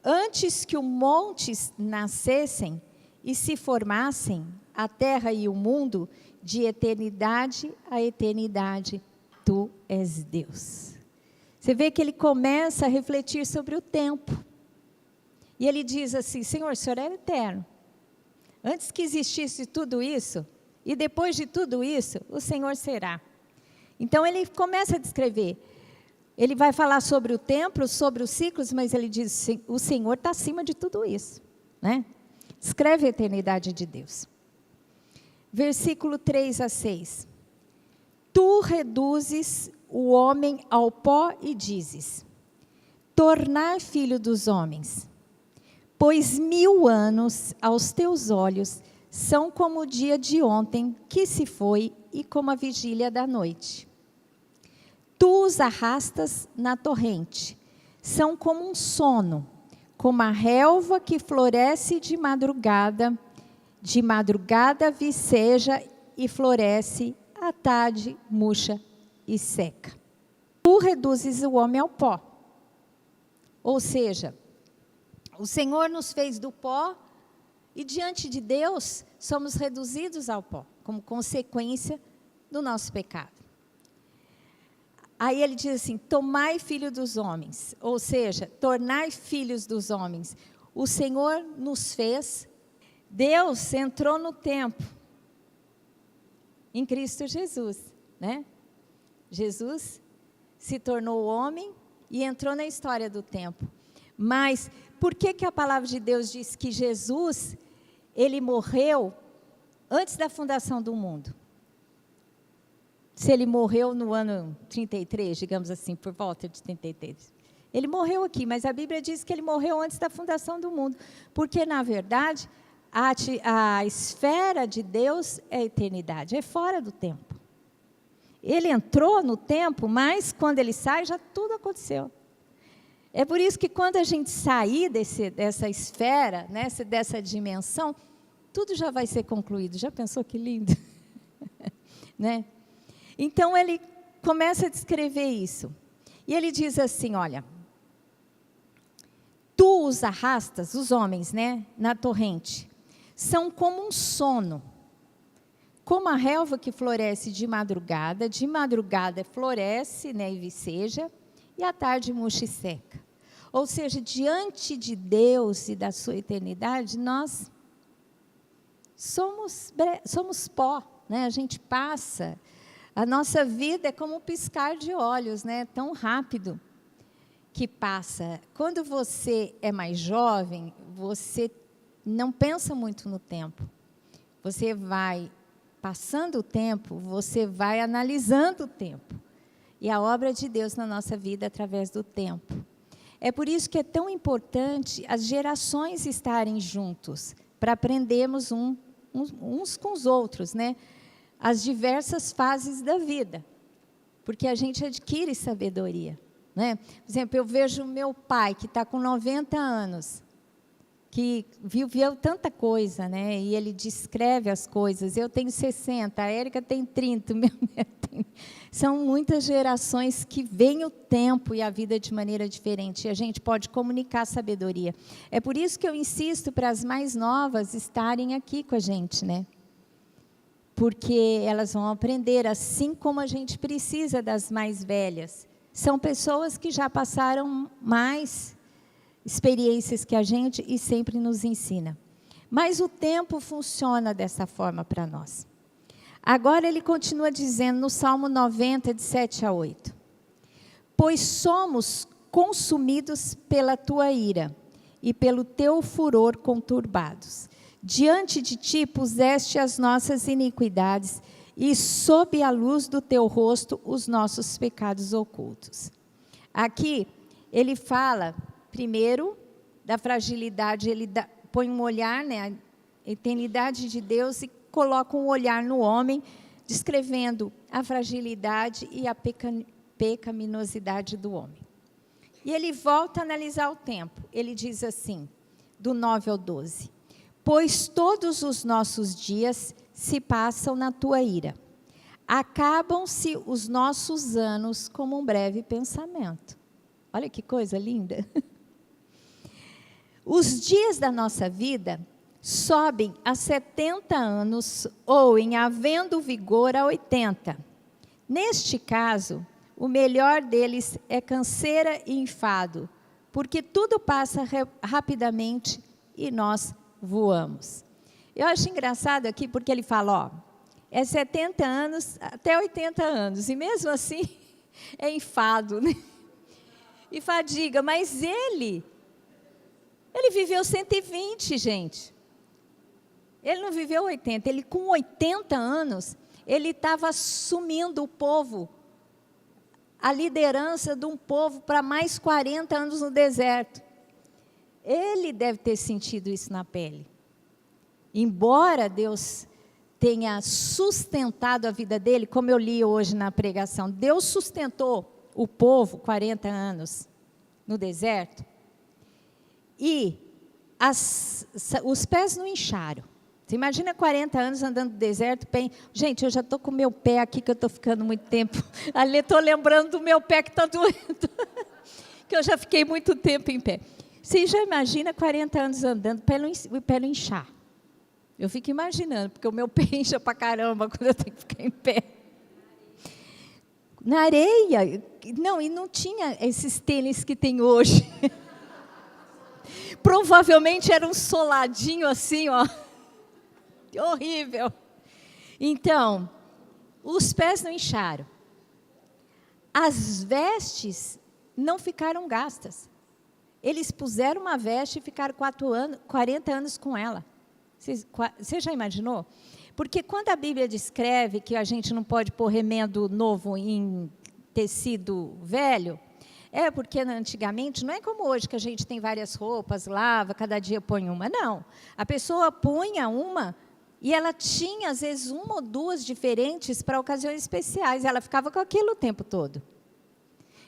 Antes que os montes nascessem e se formassem, a terra e o mundo, de eternidade a eternidade, tu és Deus. Você vê que ele começa a refletir sobre o tempo. E ele diz assim: Senhor, o Senhor é eterno. Antes que existisse tudo isso, e depois de tudo isso, o Senhor será. Então ele começa a descrever. Ele vai falar sobre o templo, sobre os ciclos, mas ele diz: o Senhor está acima de tudo isso, né? Descreve a eternidade de Deus. Versículo 3 a 6. Tu reduzes o homem ao pó e dizes: tornar filho dos homens. Pois 1000 anos aos teus olhos são como o dia de ontem que se foi e como a vigília da noite. Tu os arrastas na torrente, são como um sono, como a relva que floresce de madrugada viceja e floresce, à tarde murcha e seca. Tu reduzes o homem ao pó. Ou seja, o Senhor nos fez do pó e diante de Deus somos reduzidos ao pó, como consequência do nosso pecado. Aí ele diz assim: tomai filho dos homens, ou seja, tornai filhos dos homens. O Senhor nos fez, Deus entrou no tempo, em Cristo Jesus, né? Jesus se tornou homem e entrou na história do tempo. Mas por que a palavra de Deus diz que Jesus, ele morreu antes da fundação do mundo? Se ele morreu no ano 33, digamos assim, por volta de 33. Ele morreu aqui, mas a Bíblia diz que ele morreu antes da fundação do mundo. Porque, na verdade, a esfera de Deus é a eternidade, é fora do tempo. Ele entrou no tempo, mas quando ele sai, já tudo aconteceu. É por isso que quando a gente sair dessa esfera, né, dessa dimensão, tudo já vai ser concluído. Já pensou que lindo? Né? Então, ele começa a descrever isso. E ele diz assim, olha, tu os arrastas, os homens, né, na torrente, são como um sono, como a relva que floresce de madrugada floresce, né, e viceja, e à tarde murcha e seca. Ou seja, diante de Deus e da sua eternidade, nós somos pó, né? A gente passa, a nossa vida é como um piscar de olhos, né? Tão rápido que passa. Quando você é mais jovem, você não pensa muito no tempo. Você vai passando o tempo, você vai analisando o tempo. E a obra de Deus na nossa vida através do tempo. É por isso que é tão importante as gerações estarem juntos, para aprendermos uns com os outros, né? As diversas fases da vida, porque a gente adquire sabedoria, né? Por exemplo, eu vejo meu pai, que está com 90 anos, que viveu tanta coisa, né? E ele descreve as coisas. Eu tenho 60, a Érica tem 30, meu neto tem... São muitas gerações que veem o tempo e a vida de maneira diferente. E a gente pode comunicar sabedoria. É por isso que eu insisto para as mais novas estarem aqui com a gente, né? Porque elas vão aprender, assim como a gente precisa das mais velhas. São pessoas que já passaram mais experiências que a gente e sempre nos ensina. Mas o tempo funciona dessa forma para nós. Agora ele continua dizendo no Salmo 90, de 7 a 8. Pois somos consumidos pela tua ira e pelo teu furor conturbados. Diante de ti puseste as nossas iniquidades e sob a luz do teu rosto os nossos pecados ocultos. Aqui ele fala primeiro da fragilidade, ele põe um olhar, né, a eternidade de Deus e coloca um olhar no homem, descrevendo a fragilidade e a pecaminosidade do homem. E ele volta a analisar o tempo. Ele diz assim, do 9 ao 12. Pois todos os nossos dias se passam na tua ira. Acabam-se os nossos anos como um breve pensamento. Olha que coisa linda. Os dias da nossa vida sobem a 70 anos ou, em havendo vigor, a 80. Neste caso, o melhor deles é canseira e enfado, porque tudo passa rapidamente e nós voamos. Eu acho engraçado aqui porque ele fala, ó, é 70 anos até 80 anos, e mesmo assim é enfado, né? E fadiga, mas ele viveu 120, gente. Ele não viveu 80, ele com 80 anos, ele estava assumindo o povo, a liderança de um povo para mais 40 anos no deserto. Ele deve ter sentido isso na pele. Embora Deus tenha sustentado a vida dele, como eu li hoje na pregação, Deus sustentou o povo 40 anos no deserto, e os pés não incharam. Você imagina 40 anos andando no deserto, gente, eu já estou com o meu pé aqui, que eu estou ficando muito tempo, ali estou lembrando do meu pé que está doendo, que eu já fiquei muito tempo em pé. Você já imagina 40 anos andando, o pé não inchar. Eu fico imaginando, porque o meu pé incha pra caramba quando eu tenho que ficar em pé. Na areia, não, e não tinha esses tênis que tem hoje. Provavelmente era um soladinho assim, ó. Horrível. Então, os pés não incharam. As vestes não ficaram gastas. Eles puseram uma veste e ficaram 40 anos com ela. Você já imaginou? Porque quando a Bíblia descreve que a gente não pode pôr remendo novo em tecido velho, é porque antigamente, não é como hoje que a gente tem várias roupas, lava, cada dia põe uma. Não, a pessoa punha uma e ela tinha, às vezes, uma ou duas diferentes para ocasiões especiais. Ela ficava com aquilo o tempo todo.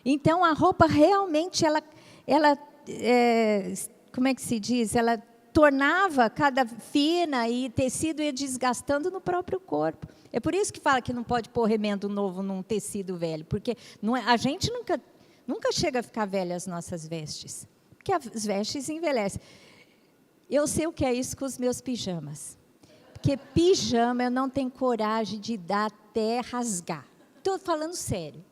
Então, a roupa realmente, como é que se diz? Ela tornava cada fina e tecido ia desgastando no próprio corpo. É por isso que fala que não pode pôr remendo novo num tecido velho, porque a gente nunca chega a ficar velha as nossas vestes, porque as vestes envelhecem. Eu sei o que é isso com os meus pijamas, porque pijama eu não tenho coragem de dar até rasgar. Estou falando sério.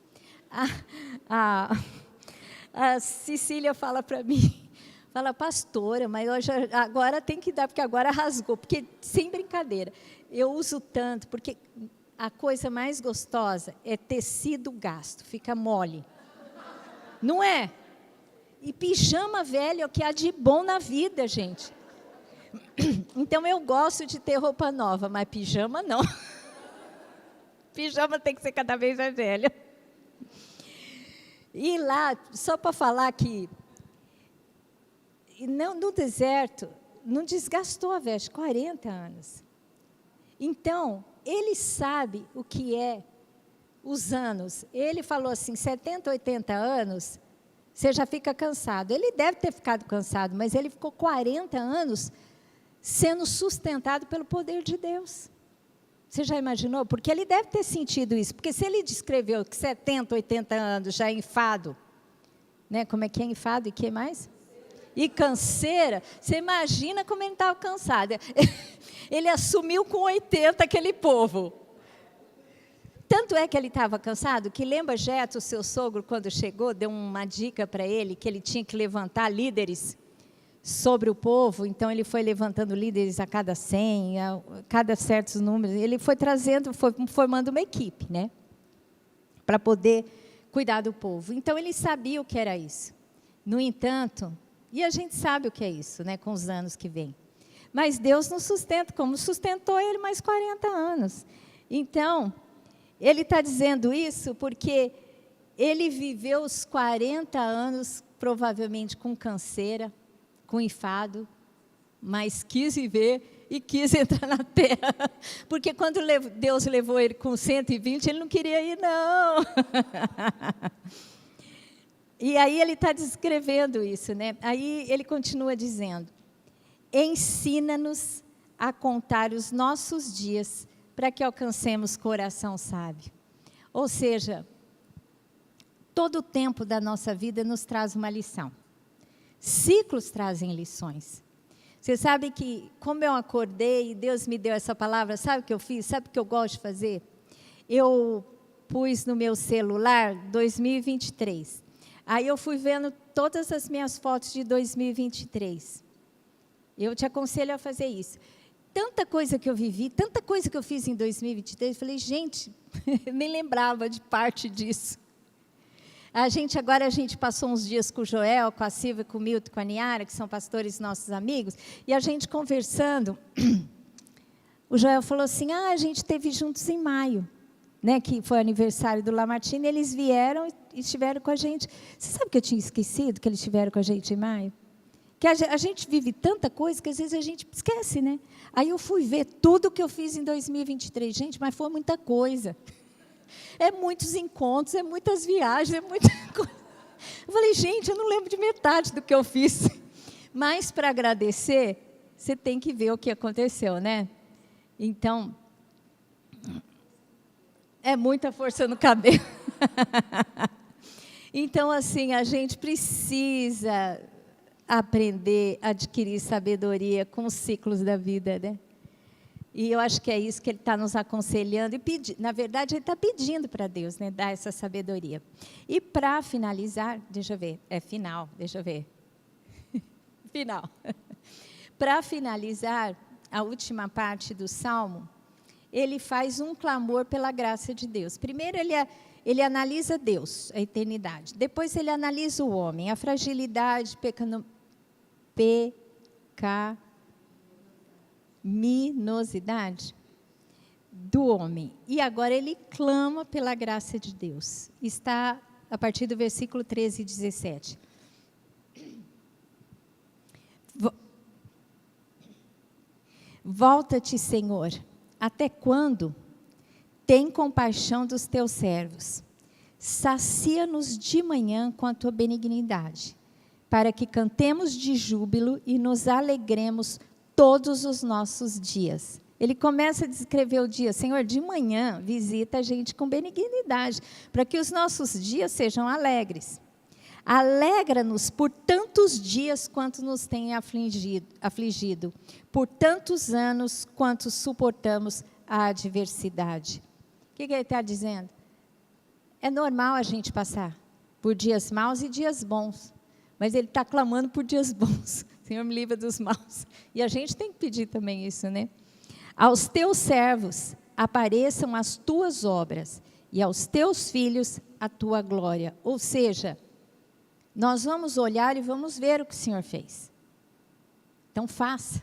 A Cecília fala para mim, fala, pastora, mas agora tem que dar, porque agora rasgou, porque, sem brincadeira, eu uso tanto, porque a coisa mais gostosa é tecido gasto, fica mole. Não é? E pijama velho é o que há de bom na vida, gente. Então, eu gosto de ter roupa nova, mas pijama não. Pijama tem que ser cada vez mais velho. E lá, só para falar que no deserto, não desgastou a veste, 40 anos. Então, ele sabe o que é os anos. Ele falou assim, 70, 80 anos, você já fica cansado. Ele deve ter ficado cansado, mas ele ficou 40 anos sendo sustentado pelo poder de Deus. Você já imaginou? Porque ele deve ter sentido isso. Porque se ele descreveu que 70, 80 anos já é enfado, né? Como é que é enfado e que mais? E canseira, você imagina como ele estava cansado. Ele assumiu com 80 aquele povo. Tanto é que ele estava cansado, que lembra Jeto, o seu sogro, quando chegou, deu uma dica para ele, que ele tinha que levantar líderes sobre o povo. Então, ele foi levantando líderes a cada 100, a cada certos números. Ele foi trazendo, foi formando uma equipe, né? Para poder cuidar do povo. Então, ele sabia o que era isso. No entanto, e a gente sabe o que é isso, né? Com os anos que vêm. Mas Deus nos sustenta, como sustentou ele mais 40 anos. Então, ele está dizendo isso porque ele viveu os 40 anos, provavelmente com canseira, com enfado, mas quis viver e quis entrar na terra. Porque quando Deus levou ele com 120, ele não queria ir, não. E aí ele está descrevendo isso, né? Aí ele continua dizendo, ensina-nos a contar os nossos dias para que alcancemos coração sábio. Ou seja, todo o tempo da nossa vida nos traz uma lição. Ciclos trazem lições. Você sabe que, como eu acordei e Deus me deu essa palavra, sabe o que eu fiz? Sabe o que eu gosto de fazer? Eu pus no meu celular 2023. Aí eu fui vendo todas as minhas fotos de 2023. Eu te aconselho a fazer isso. Tanta coisa que eu vivi, tanta coisa que eu fiz em 2023, eu falei, gente, nem lembrava de parte disso. Agora a gente passou uns dias com o Joel, com a Silvia, com o Milton, com a Niara, que são pastores nossos amigos, e a gente conversando, o Joel falou assim, a gente esteve juntos em maio, né, que foi o aniversário do Lamartine, eles vieram e estiveram com a gente. Você sabe que eu tinha esquecido que eles estiveram com a gente em maio? Que a gente vive tanta coisa que às vezes a gente esquece, né? Aí eu fui ver tudo que eu fiz em 2023, gente, mas foi muita coisa. É muitos encontros, é muitas viagens, é muita coisa. Eu falei, gente, eu não lembro de metade do que eu fiz. Mas, para agradecer, você tem que ver o que aconteceu, né? Então, é muita força no cabelo. Então, assim, a gente precisa aprender a adquirir sabedoria com os ciclos da vida, né? E eu acho que é isso que ele está nos aconselhando e pedindo. Na verdade, ele está pedindo para Deus, né, dar essa sabedoria. E para finalizar, deixa eu ver, final, deixa eu ver. Final. Para finalizar, a última parte do Salmo, ele faz um clamor pela graça de Deus. Primeiro, ele analisa Deus, a eternidade. Depois, ele analisa o homem, a fragilidade, pecaminosidade do homem. E agora ele clama pela graça de Deus. Está a partir do versículo 13 e 17. Volta-te, Senhor, até quando? Tem compaixão dos teus servos. Sacia-nos de manhã com a tua benignidade, para que cantemos de júbilo e nos alegremos todos os nossos dias. Ele começa a descrever o dia. Senhor, de manhã, visita a gente com benignidade, para que os nossos dias sejam alegres. Alegra-nos por tantos dias quanto nos tem afligido, por tantos anos quanto suportamos a adversidade. O que ele está dizendo? É normal a gente passar por dias maus e dias bons, mas ele está clamando por dias bons. Senhor, me livra dos maus. E a gente tem que pedir também isso, né? Aos teus servos apareçam as tuas obras, e aos teus filhos a tua glória. Ou seja, nós vamos olhar e vamos ver o que o Senhor fez. Então faça,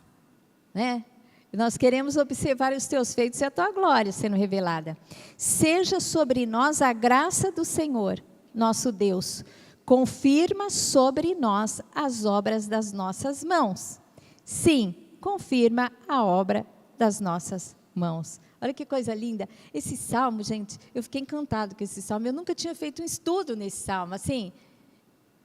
né? Nós queremos observar os teus feitos e a tua glória sendo revelada. Seja sobre nós a graça do Senhor, nosso Deus. Confirma sobre nós as obras das nossas mãos. Sim, confirma a obra das nossas mãos. Olha que coisa linda. Esse salmo, gente, eu fiquei encantado com esse salmo. Eu nunca tinha feito um estudo nesse salmo, assim,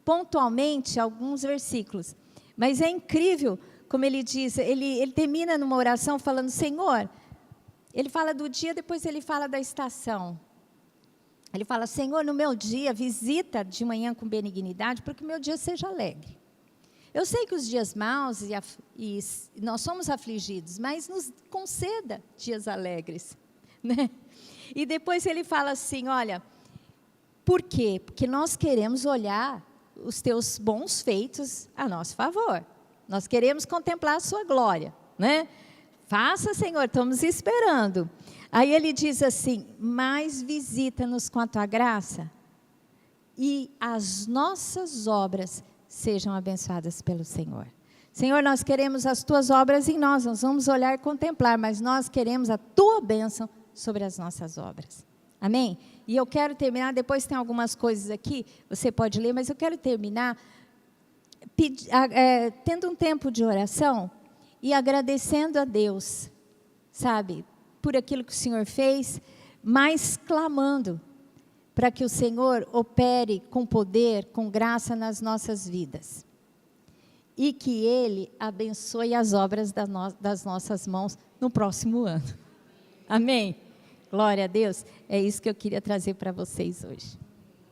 pontualmente, alguns versículos. Mas é incrível, como ele diz, ele termina numa oração falando, Senhor, ele fala do dia, depois ele fala da estação. Ele fala, Senhor, no meu dia, visita de manhã com benignidade, para que o meu dia seja alegre. Eu sei que os dias maus e nós somos afligidos, mas nos conceda dias alegres, né? E depois ele fala assim, olha, por quê? Porque nós queremos olhar os teus bons feitos a nosso favor. Nós queremos contemplar a sua glória, né? Faça, Senhor, estamos esperando. Aí ele diz assim, mas visita-nos com a tua graça e as nossas obras sejam abençoadas pelo Senhor. Senhor, nós queremos as tuas obras em nós vamos olhar e contemplar, mas nós queremos a tua bênção sobre as nossas obras. Amém? E eu quero terminar, depois tem algumas coisas aqui, você pode ler, mas eu quero terminar tendo um tempo de oração e agradecendo a Deus, sabe, por aquilo que o Senhor fez, mas clamando para que o Senhor opere com poder, com graça nas nossas vidas. E que Ele abençoe as obras das nossas mãos no próximo ano. Amém? Glória a Deus. É isso que eu queria trazer para vocês hoje.